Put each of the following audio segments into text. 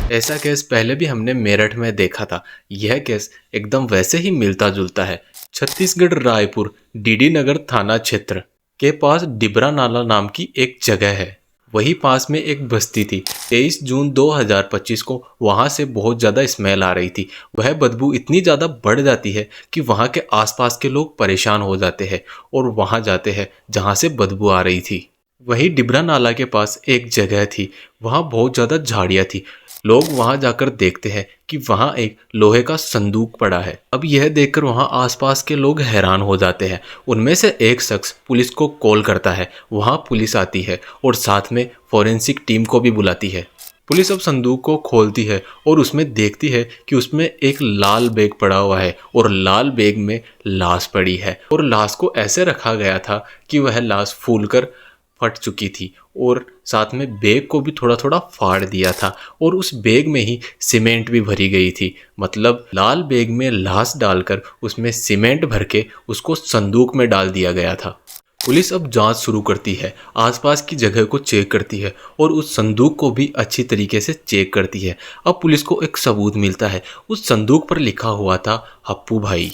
ऐसा केस पहले भी हमने मेरठ में देखा था। यह केस एकदम वैसे ही मिलता जुलता है। छत्तीसगढ़ रायपुर डीडी नगर थाना क्षेत्र के पास डिबरा नाला नाम की एक जगह है। वही पास में एक बस्ती थी। 23 जून 2025 को वहां से बहुत ज़्यादा स्मेल आ रही थी। वह बदबू इतनी ज़्यादा बढ़ जाती है कि वहां के आसपास के लोग परेशान हो जाते हैं और वहां जाते हैं जहां से बदबू आ रही थी। वहीं डिबरा नाला के पास एक जगह थी। वहां बहुत ज़्यादा झाड़ियाँ थी। लोग वहां जाकर देखते हैं कि वहां एक लोहे का संदूक पड़ा है। अब यह देखकर वहां आसपास के लोग हैरान हो जाते हैं। उनमें से एक शख्स पुलिस को कॉल करता है। वहां पुलिस आती है और साथ में फॉरेंसिक टीम को भी बुलाती है। पुलिस अब संदूक को खोलती है और उसमें देखती है कि उसमें एक लाल बैग पड़ा हुआ है और लाल बैग में लाश पड़ी है और लाश को ऐसे रखा गया था कि वह लाश फूलकर फट चुकी थी और साथ में बैग को भी थोड़ा थोड़ा फाड़ दिया था और उस बैग में ही सीमेंट भी भरी गई थी। मतलब लाल बैग में लाश डालकर उसमें सीमेंट भर के उसको संदूक में डाल दिया गया था। पुलिस अब जांच शुरू करती है। आसपास की जगह को चेक करती है और उस संदूक को भी अच्छी तरीके से चेक करती है। अब पुलिस को एक सबूत मिलता है। उस संदूक पर लिखा हुआ था हप्पू भाई।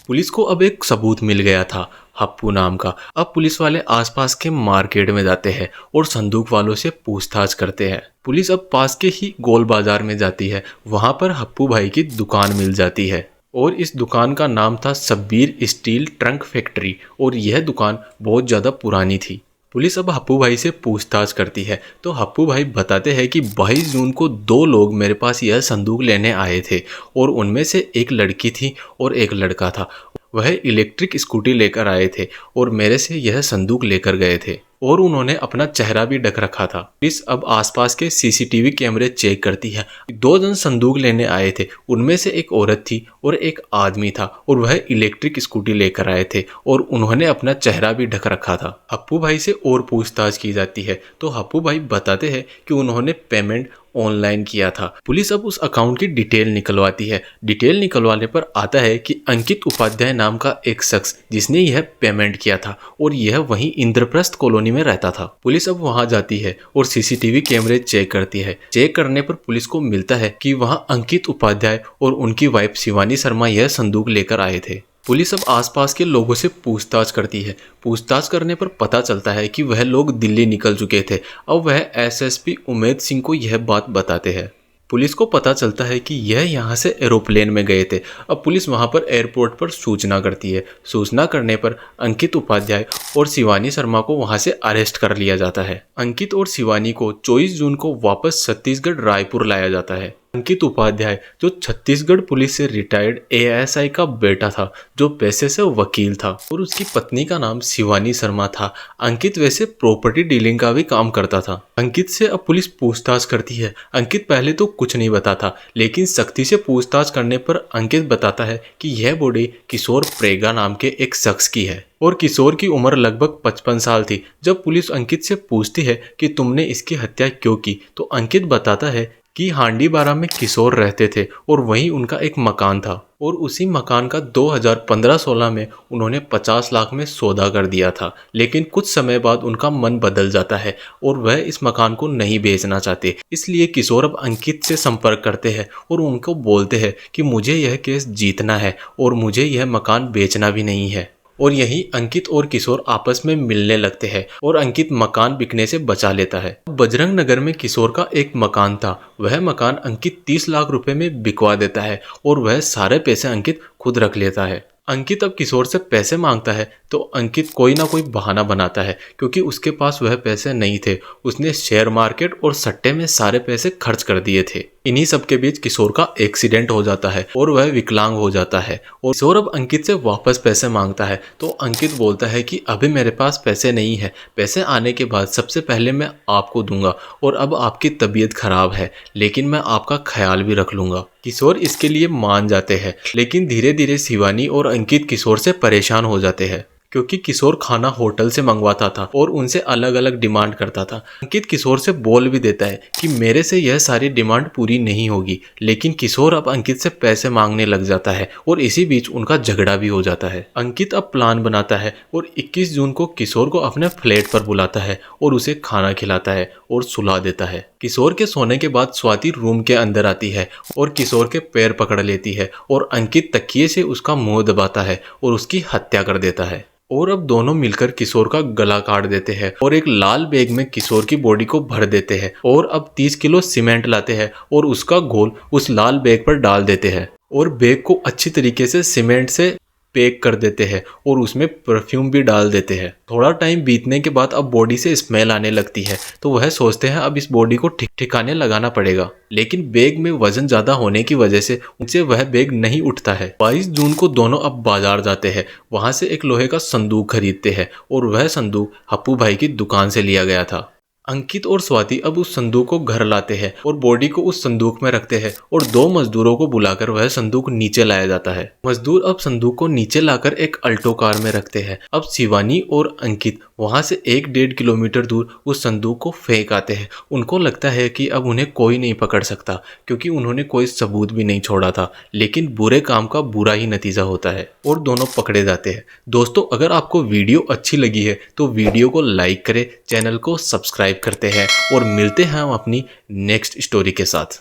पुलिस को अब एक सबूत मिल गया था हप्पू नाम का। अब पुलिस वाले आसपास के मार्केट में जाते हैं और संदूक वालों से पूछताछ करते हैं। पुलिस अब पास के ही गोल बाजार में जाती है। वहां पर हप्पू भाई की दुकान मिल जाती है और इस दुकान का नाम था सब्बीर स्टील ट्रंक फैक्ट्री और यह दुकान बहुत ज़्यादा पुरानी थी। पुलिस अब हप्पू भाई से पूछताछ करती है तो हप्पू भाई बताते हैं कि 22 जून को 2 लोग मेरे पास यह संदूक लेने आए थे और उनमें से एक लड़की थी और एक लड़का था। वह इलेक्ट्रिक स्कूटी लेकर आए थे और मेरे से यह संदूक लेकर गए थे और उन्होंने अपना चेहरा भी ढक रखा था। पुलिस अब आसपास के सीसीटीवी कैमरे चेक करती है। 2 जन संदूक लेने आए थे। उनमें से एक औरत थी और एक आदमी था और वह इलेक्ट्रिक स्कूटी लेकर आए थे और उन्होंने अपना चेहरा भी ढक रखा था। हप्पू भाई से और पूछताछ की जाती है तो हप्पू भाई बताते हैं कि उन्होंने पेमेंट ऑनलाइन किया था। पुलिस अब उस अकाउंट की डिटेल निकलवाती है। डिटेल निकलवाने पर आता है कि अंकित उपाध्याय नाम का एक शख्स जिसने यह पेमेंट किया था और यह वहीं इंद्रप्रस्थ कॉलोनी में रहता था। पुलिस अब वहां जाती है और सीसीटीवी कैमरे चेक करती है। चेक करने पर पुलिस को मिलता है कि वहां अंकित उपाध्याय और उनकी वाइफ शिवानी शर्मा यह संदूक लेकर आए थे। पुलिस अब आसपास के लोगों से पूछताछ करती है। पूछताछ करने पर पता चलता है कि वह लोग दिल्ली निकल चुके थे। अब वह एसएसपी उमेद सिंह को यह बात बताते हैं। पुलिस को पता चलता है कि यह यहाँ से एरोप्लेन में गए थे। अब पुलिस वहाँ पर एयरपोर्ट पर सूचना करती है। सूचना करने पर अंकित उपाध्याय और शिवानी शर्मा को वहाँ से अरेस्ट कर लिया जाता है। अंकित और शिवानी को 24 जून को वापस छत्तीसगढ़ रायपुर लाया जाता है। अंकित उपाध्याय जो छत्तीसगढ़ पुलिस से रिटायर्ड एएसआई का बेटा था, जो पैसे से वकील था, और उसकी पत्नी का नाम शिवानी शर्मा था। अंकित वैसे प्रॉपर्टी डीलिंग का भी काम करता था। अंकित से अब पुलिस पूछताछ करती है। अंकित पहले तो कुछ नहीं बताता, लेकिन सख्ती से पूछताछ करने पर अंकित बताता है कि यह बॉडी किशोर प्रेगा नाम के एक शख्स की है और किशोर की उम्र लगभग 55 साल थी। जब पुलिस अंकित से पूछती है कि तुमने इसकी हत्या क्यों की, तो अंकित बताता है कि हांडीबारा में किशोर रहते थे और वहीं उनका एक मकान था और उसी मकान का 2015-16 में उन्होंने 50 लाख में सौदा कर दिया था। लेकिन कुछ समय बाद उनका मन बदल जाता है और वह इस मकान को नहीं बेचना चाहते। इसलिए किशोर अब अंकित से संपर्क करते हैं और उनको बोलते हैं कि मुझे यह केस जीतना है और मुझे यह मकान बेचना भी नहीं है। और यही अंकित और किशोर आपस में मिलने लगते हैं और अंकित मकान बिकने से बचा लेता है। बजरंग नगर में किशोर का एक मकान था। वह मकान अंकित 30 लाख रुपए में बिकवा देता है और वह सारे पैसे अंकित खुद रख लेता है। अंकित अब किशोर से पैसे मांगता है तो अंकित कोई ना कोई बहाना बनाता है, क्योंकि उसके पास वह पैसे नहीं थे। उसने शेयर मार्केट और सट्टे में सारे पैसे खर्च कर दिए थे। इन्हीं सब के बीच किशोर का एक्सीडेंट हो जाता है और वह विकलांग हो जाता है और किशोर अब अंकित से वापस पैसे मांगता है तो अंकित बोलता है कि अभी मेरे पास पैसे नहीं है, पैसे आने के बाद सबसे पहले मैं आपको दूंगा और अब आपकी तबीयत खराब है लेकिन मैं आपका ख्याल भी रख लूंगा। किशोर इसके लिए मान जाते हैं, लेकिन धीरे धीरे शिवानी और अंकित किशोर से परेशान हो जाते हैं, क्योंकि किशोर खाना होटल से मंगवाता था और उनसे अलग अलग डिमांड करता था। अंकित किशोर से बोल भी देता है कि मेरे से यह सारी डिमांड पूरी नहीं होगी, लेकिन किशोर अब अंकित से पैसे मांगने लग जाता है और इसी बीच उनका झगड़ा भी हो जाता है। अंकित अब प्लान बनाता है और 21 जून को किशोर को अपने फ्लैट पर बुलाता है और उसे खाना खिलाता है और सुला देता है। किशोर के सोने के बाद स्वाति रूम के अंदर आती है और किशोर के पैर पकड़ लेती है और अंकित तकिए से उसका मुंह दबाता है और उसकी हत्या कर देता है। और अब दोनों मिलकर किशोर का गला काट देते हैं और एक लाल बैग में किशोर की बॉडी को भर देते हैं और अब 30 किलो सीमेंट लाते हैं और उसका घोल उस लाल बैग पर डाल देते हैं और बैग को अच्छी तरीके से सीमेंट से पैक कर देते हैं और उसमें परफ्यूम भी डाल देते हैं। थोड़ा टाइम बीतने के बाद अब बॉडी से स्मेल आने लगती है तो वह सोचते हैं अब इस बॉडी को ठिकाने लगाना पड़ेगा, लेकिन बैग में वजन ज्यादा होने की वजह से उनसे वह बैग नहीं उठता है। 22 जून को दोनों अब बाजार जाते हैं, वहां से एक लोहे का संदूक खरीदते हैं और वह संदूक हप्पू भाई की दुकान से लिया गया था। अंकित और स्वाति अब उस संदूक को घर लाते हैं और बॉडी को उस संदूक में रखते हैं और 2 मजदूरों को बुलाकर वह संदूक नीचे लाया जाता है। मजदूर अब संदूक को नीचे लाकर एक अल्टो कार में रखते हैं। अब शिवानी और अंकित वहां से 1-1.5 किलोमीटर दूर उस संदूक को फेंक आते हैं। उनको लगता है कि अब उन्हें कोई नहीं पकड़ सकता क्योंकि उन्होंने कोई सबूत भी नहीं छोड़ा था, लेकिन बुरे काम का बुरा ही नतीजा होता है और दोनों पकड़े जाते हैं। दोस्तों, अगर आपको वीडियो अच्छी लगी है तो वीडियो को लाइक करें, चैनल को सब्सक्राइब करते हैं और मिलते हैं हम अपनी नेक्स्ट स्टोरी के साथ।